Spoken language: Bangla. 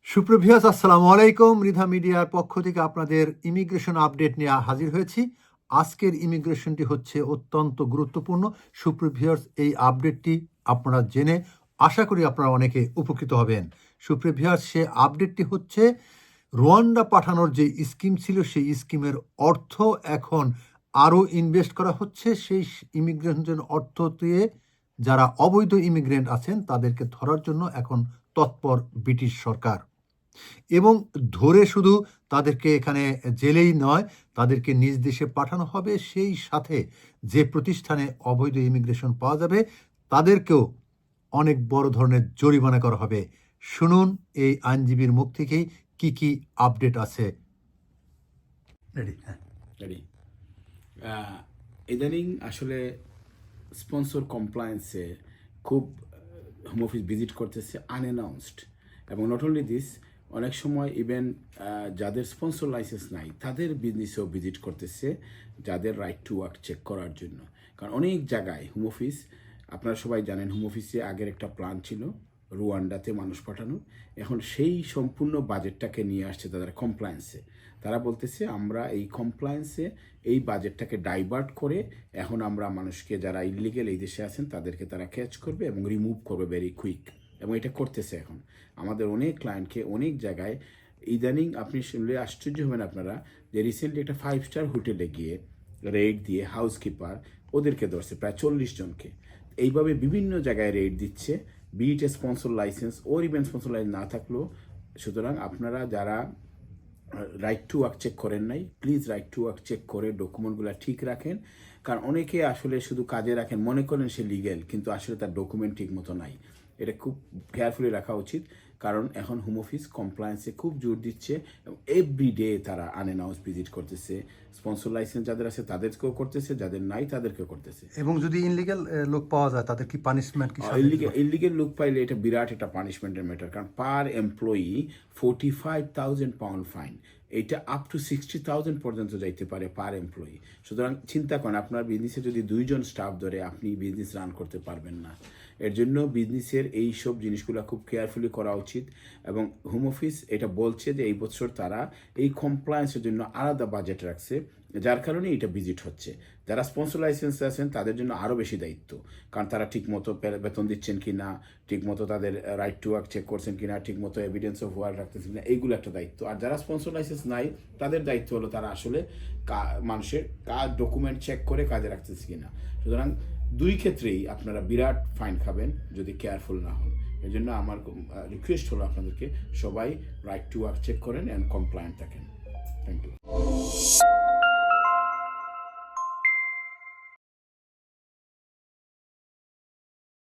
সুপ্রভিয়াস আসসালামু আলাইকুম। মৃধা মিডিয়ার পক্ষ থেকে আপনাদের ইমিগ্রেশন আপডেট নিয়ে হাজির হয়েছি। আজকের ইমিগ্রেশনটি হচ্ছে অত্যন্ত গুরুত্বপূর্ণ। সুপ্রভিয়াস এই আপডেটটি আপনারা জেনে আশা করি আপনারা অনেকে উপকৃত হবেন। সুপ্রভিয়াস সে আপডেটটি হচ্ছে রুয়ান্ডা পাঠানোর যে স্কিম ছিল সেই স্কিমের অর্থ এখন আরও ইনভেস্ট করা হচ্ছে। সেই ইমিগ্রেশন অর্থ দিয়ে যারা অবৈধ ইমিগ্রেন্ট আছেন তাদেরকে ধরার জন্য এখন তৎপর ব্রিটিশ সরকার, এবং ধরে শুধু তাদেরকে এখানে জেলেই নয়, তাদেরকে নিজ দেশে পাঠানো হবে। সেই সাথে যে প্রতিষ্ঠানে অবৈধ ইমিগ্রেশন পাওয়া যাবে তাদেরকেও অনেক বড় ধরনের জরিমানা করা হবে। শুনুন এই আইনজীবীর মুখ থেকেই কি কি আপডেট আছে। রেডি। ইদানিং আসলে স্পন্সর কমপ্লায়েন্সে খুব হোম অফিস ভিজিট করতেছে আনঅ্যানাউন্সড, এবং নট অনলি দিস, অনেক সময় ইভেন যাদের স্পন্সর লাইসেন্স নাই তাদের বিজনেসেও ভিজিট করতেছে যাদের রাইট টু ওয়ার্ক চেক করার জন্য। কারণ অনেক জায়গায় হোম অফিস, আপনারা সবাই জানেন, হোম অফিসে আগের একটা প্ল্যান ছিল রুয়ান্ডাতে মানুষ পাঠানোর। এখন সেই সম্পূর্ণ বাজেটটাকে নিয়ে আসছে তাদের কমপ্লায়েন্সে। তারা বলতেছে আমরা এই কমপ্লায়েন্সে এই বাজেটটাকে ডাইভার্ট করে এখন আমরা মানুষকে যারা ইলিগেল এই দেশে আছেন তাদেরকে তারা ক্যাচ করবে এবং রিমুভ করবে ভেরি কুইক, এবং এটা করতেছে। এখন আমাদের অনেক ক্লায়েন্টকে অনেক জায়গায় ইদানিং আপনি শুনলে আশ্চর্য হবেন আপনারা, যে রিসেন্টলি একটা 5 স্টার হোটেলে গিয়ে রেড দিয়ে হাউসকিপার ওদেরকে ধরছে প্রায় 40 জনকে। এইভাবে বিভিন্ন জায়গায় রেড দিচ্ছে, বিট স্পন্সর লাইসেন্স ওর ইভেন স্পন্সর লাইসেন্স না থাকলেও। সুতরাং আপনারা যারা রাইট টু ওয়ার্ক চেক করেন নাই, please right to work check করে ডকুমেন্টগুলো ঠিক রাখেন। কারণ অনেকে আসলে শুধু কাজে রাখেন, মনে করেন সে লিগ্যাল, কিন্তু আসলে তার ডকুমেন্ট ঠিক মতো নাই। এটা খুব কেয়ারফুলি রাখা উচিত, কারণ এখন হোম অফিস কমপ্লায়েন্সে খুব জোর দিচ্ছে এবং এভরিডে তারা আনঅ্যানাউন্স ভিজিট করতেছে। স্পন্সর লাইসেন্স যাদের আছে তাদেরকেও করতেছে, যাদের নাই তাদেরকেও করতেছে। এবং যদি ইনলিগাল লোক পাওয়া যায় তাদের কি পানিশমেন্ট? কি ইলিগেল লোক পাইলে এটা বিরাট একটা পানিশমেন্টের ম্যাটার, কারণ পার এমপ্লয়ি 45,000 পাউন্ড ফাইন, এটা আপ টু 60,000 পর্যন্ত যাইতে পারে পার এমপ্লয়ি। সুতরাং চিন্তা করেন, আপনার বিজনেসে যদি 2 জন স্টাফ ধরে আপনি বিজনেস রান করতে পারবেন না। এর জন্য বিজনেসের এই সব জিনিসগুলো খুব কেয়ারফুলি করা উচিত। এবং হোম অফিস এটা বলছে যে এই বছর তারা এই কমপ্লায়েন্সের জন্য আলাদা বাজেট রাখছে, যার কারণে এটা ভিজিট হচ্ছে। যারা স্পন্সর লাইসেন্স আছেন তাদের জন্য আরও বেশি দায়িত্ব, কারণ তারা ঠিকমতো বেতন দিচ্ছেন কি না, ঠিকমতো তাদের রাইট টু ওয়ার্ক চেক করছেন কি না, ঠিকমতো এভিডেন্স অফ ওয়ার্ক রাখতেছেন কিনা, এইগুলো একটা দায়িত্ব। আর যারা স্পন্সর লাইসেন্স নাই তাদের দায়িত্ব হলো তারা আসলে মানুষের কাজ ডকুমেন্ট চেক করে কাজে রাখতেছে কিনা। সুতরাং দুই ক্ষেত্রেই আপনারা বিরাট ফাইন খাবেন যদি কেয়ারফুল না হন। এই জন্য আমার রিকোয়েস্ট হলো আপনাদেরকে সবাই রাইট টু ওয়ার্ক চেক করেন অ্যান্ড কমপ্লায়েন্ট থাকেন। Thank you.